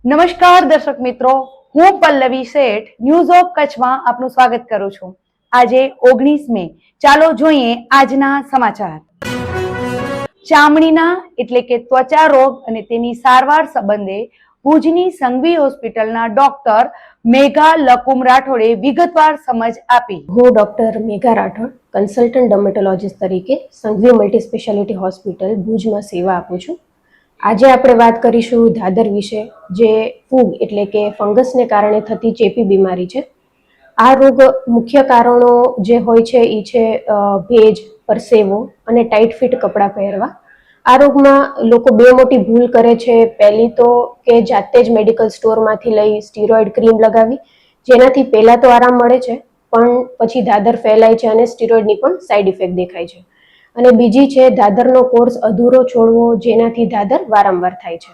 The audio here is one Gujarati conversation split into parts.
નમસ્કાર દર્શક મિત્રો, હું પલ્લવી શેઠ ન્યૂઝ ઓફ કચ્છમાં આપનું સ્વાગત કરું છું। આજે 19 મે, ચાલો જોઈએ આજના સમાચાર। ચામડીના એટલે કે ત્વચા રોગ અને તેની સારવાર સંબંધે ભુજની સંઘવી હોસ્પિટલના ડોક્ટર મેઘા લકુમ રાઠોડે વિગતવાર સમજ આપી। હું ડોક્ટર મેઘા રાઠોડ કન્સલ્ટન્ટ ડર્મેટોલોજીસ્ટ તરીકે સંઘવી મલ્ટી સ્પેશિયાલિટી હોસ્પિટલ ભુજમાં સેવા આપું છું। આજે આપણે વાત કરીશું દાદર વિશે, જે ફૂગ એટલે કે ફંગસને કારણે થતી ચેપી બીમારી છે। આ રોગ મુખ્ય કારણો જે હોય છે એ છે ભેજ, પરસેવો અને ટાઈટ ફિટ કપડાં પહેરવા। આ રોગમાં લોકો બે મોટી ભૂલ કરે છે। પહેલી તો કે જાતે જ મેડિકલ સ્ટોરમાંથી લઈ સ્ટીરોઇડ ક્રીમ લગાવી, જેનાથી પહેલાં તો આરામ મળે છે, પણ પછી દાદર ફેલાય છે અને સ્ટીરોઇડની પણ સાઈડ ઇફેક્ટ દેખાય છે। અને બીજી છે દાદરનો કોર્સ અધૂરો છોડવો, જેનાથી દાદર વારંવાર થાય છે।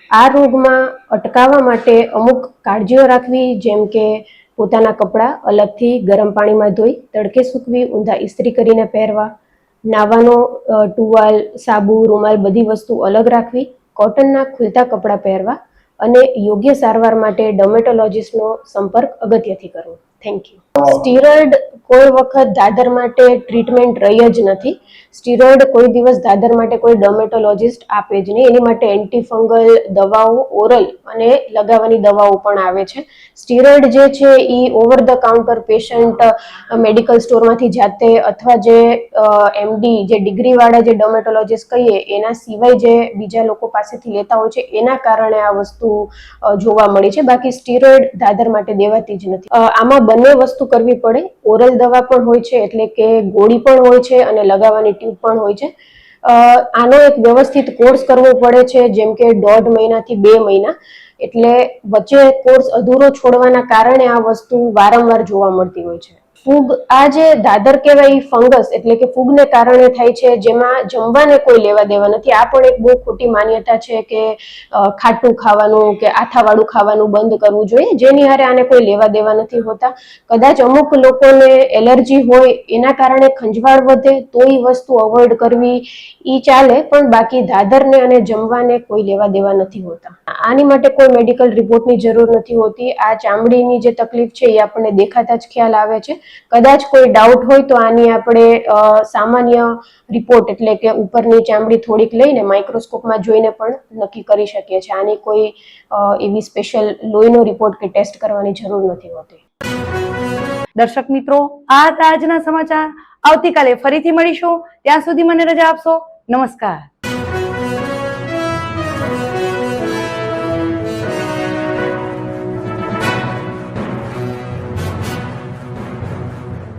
આ રોગમાં અટકાવવા માટે અમુક કાળજીઓ રાખવી, જેમ કે પોતાના કપડાં અલગથી ગરમ પાણીમાં ધોઈ તડકે સૂકવી, ઊંધા ઇસ્ત્રી કરીને પહેરવા, નાવાનો ટુવાલ, સાબુ, રૂમાલ બધી વસ્તુ અલગ રાખવી, કોટનના ખુલતા કપડાં પહેરવા અને યોગ્ય સારવાર માટે ડર્મેટોલોજીસ્ટનો સંપર્ક અગત્યથી કરવો। Thank you. સ્ટીરોઇડ કોઈ વખત દાદર માટે ટ્રીટમેન્ટ રહી જ નથી। સ્ટીરોઇડ કોઈ દિવસ દાદર માટે કોઈ ડર્મેટોલોજીસ્ટ આપે જ નહીં। એની માટે એન્ટીફંગલ દવાઓ, ઓરલ અને લગાવવાની દવાઓ પણ આવે છે। સ્ટીરોઇડ જે છે એ over the counter patient medical સ્ટોરમાંથી જાતે અથવા જે એમડી જે ડિગ્રીવાળા જે ડર્મેટોલોજીસ્ટ કહીએ એના સિવાય જે બીજા લોકો પાસેથી લેતા હોય છે, એના કારણે આ વસ્તુ જોવા મળી છે। બાકી સ્ટીરોઇડ દાદર માટે દેવાતી જ નથી। આમાં બંને વસ્તુ કરવી પડે। ઓરલ દવા પણ હોય છે, એટલે કે ગોળી પણ હોય છે અને લગાવવાની ટ્યુબ પણ હોય છે। આનો એક વ્યવસ્થિત કોર્સ કરવો પડે છે, જેમ કે 1.5 મહિનાથી 2 મહિના। એટલે વચ્ચે કોર્સ અધૂરો છોડવાના કારણે આ વસ્તુ વારંવાર જોવા મળતી હોય છે। ફૂગ, આ જે દાદર કહેવાય ફંગસ એટલે કે ફૂગને કારણે થાય છે, જેમાં જમવાને કોઈ લેવા દેવા નથી। આ પણ એક બહુ ખોટી માન્યતા છે કે ખાટું ખાવાનું કે આથાવાળું ખાવાનું બંધ કરવું જોઈએ, જેની હારે આને કોઈ લેવા દેવા નથી હોતા। કદાચ અમુક લોકોને એલર્જી હોય, એના કારણે ખંજવાળ વધે તો એ વસ્તુ અવોઇડ કરવી એ ચાલે, પણ બાકી દાદરને અને જમવાને કોઈ લેવા દેવા નથી હોતા। આની માટે કોઈ મેડિકલ રિપોર્ટની જરૂર નથી હોતી। આ ચામડીની જે તકલીફ છે એ આપણને દેખાતા જ ખ્યાલ આવે છે। કદાચ કોઈ ડાઉટ હોય તો આની આપણે સામાન્ય રિપોર્ટ એટલે કે ઉપરની ચામડી થોડીક લઈને માઇક્રોસ્કોપમાં જોઈને પણ નક્કી કરી શકીએ છીએ। આની કોઈ એવી સ્પેશિયલ લોહીનો રિપોર્ટ કે ટેસ્ટ કરવાની જરૂર નથી હોતી। દર્શક મિત્રો, આ હતા આજના સમાચાર। આવતીકાલે ફરીથી મળીશું। ત્યાં સુધી મને રજા આપશો। નમસ્કાર।